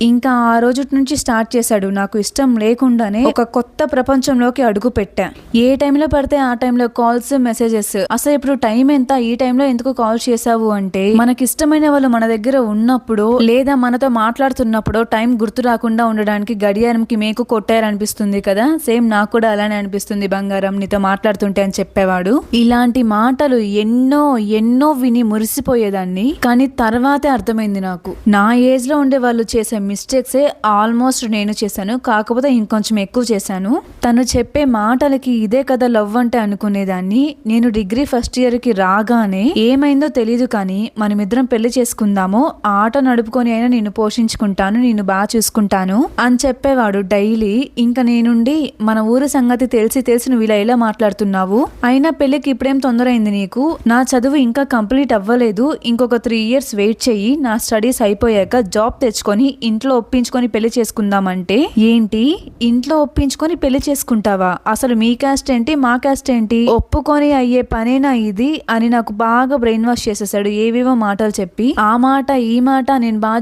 ఇంకా ఆ రోజు నుంచి స్టార్ట్ చేశాడు. నాకు ఇష్టం లేకుండానే ఒక కొత్త ప్రపంచంలోకి అడుగు పెట్టా. ఏ టైంలో పడితే ఆ టైంలో కాల్స్, మెసేజెస్. అసలు ఇప్పుడు టైం ఎంత, ఈ టైంలో ఎందుకు కాల్ చేసావు అంటే, మనకి ఇష్టమైన వాళ్ళు మన దగ్గర ఉన్నప్పుడు లేదా మనతో మాట్లాడుతున్నప్పుడు టైం గుర్తు రాకుండా ఉండడానికి గడియారంకి మేకు కొట్టారనిపిస్తుంది కదా. సేమ్ నాకు కూడా అలానే అనిపిస్తుంది బంగారం నీతో మాట్లాడుతుంటే అని చెప్పేవాడు. ఇలాంటి మాటలు ఎన్నో ఎన్నో విని మురిసిపోయేదాన్ని. కానీ తర్వాతే అర్థమైంది నాకు, నా ఏజ్ లో ఉండే వాళ్ళు చేసే మిస్టేక్సే ఆల్మోస్ట్ నేను చేశాను, కాకపోతే ఇంకొంచెం ఎక్కువ చేశాను. తను చెప్పే మాటలకి ఇదే కదా లవ్ అంటే అనుకునేదాన్ని. నేను డిగ్రీ ఫస్ట్ ఇయర్ కి రాగానే ఏమైందో తెలీదు కానీ మనమిద్దరం పెళ్లి చేసుకుందాము, ఆట నడుపుకొని అయినా నేను పోషించుకుంటాను, నేను బాగా చూసుకుంటాను అని చెప్పేవాడు డైలీ. ఇంకా నేనుండి మన ఊరు సంగతి తెలిసి నువ్వు ఇలా మాట్లాడుతున్నావు, అయినా పెళ్లికి ఇప్పుడేం తొందర అయింది నీకు, నా చదువు ఇంకా కంప్లీట్ అవ్వలేదు, ఇంకొక 3 years వెయిట్ చెయ్యి, నా స్టడీస్ అయిపోయాక జాబ్ తెచ్చుకొని ఇంట్లో ఒప్పించుకొని పెళ్లి చేసుకుందామంటే, ఏంటి ఇంట్లో ఒప్పించుకొని పెళ్లి చేసుకుంటావా, అసలు మీ క్యాస్ట్ ఏంటి మా క్యాస్ట్ ఏంటి, ఒప్పుకొని అయ్యే పనేనా ఇది అని నాకు బాగా బ్రెయిన్ వాష్ చేసేసాడు ఏవేవో మాటలు చెప్పి. ఆ మాట ఈ మాట నేను బాగా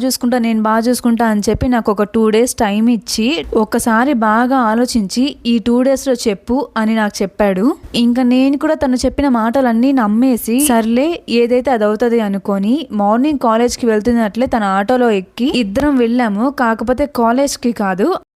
చూసుకుంటా అని చెప్పి నాకు ఒక 2 days టైం ఇచ్చి ఒక్కసారి బాగా ఆలోచించి ఈ 2 days లో చెప్పు అని నాకు చెప్పాడు. ఇంకా నేను కూడా తను చెప్పిన మాటలన్నీ నమ్మేసి సర్లే ఏదైతే అది అవుతుంది అనుకొని మార్నింగ్ కాలేజ్ కి వెళ్తున్నట్లే తన ఆటోలో ఎక్కి ఇద్దరం వెళ్ళాము. కాకపోతే కాలేజ్ కి కాదు,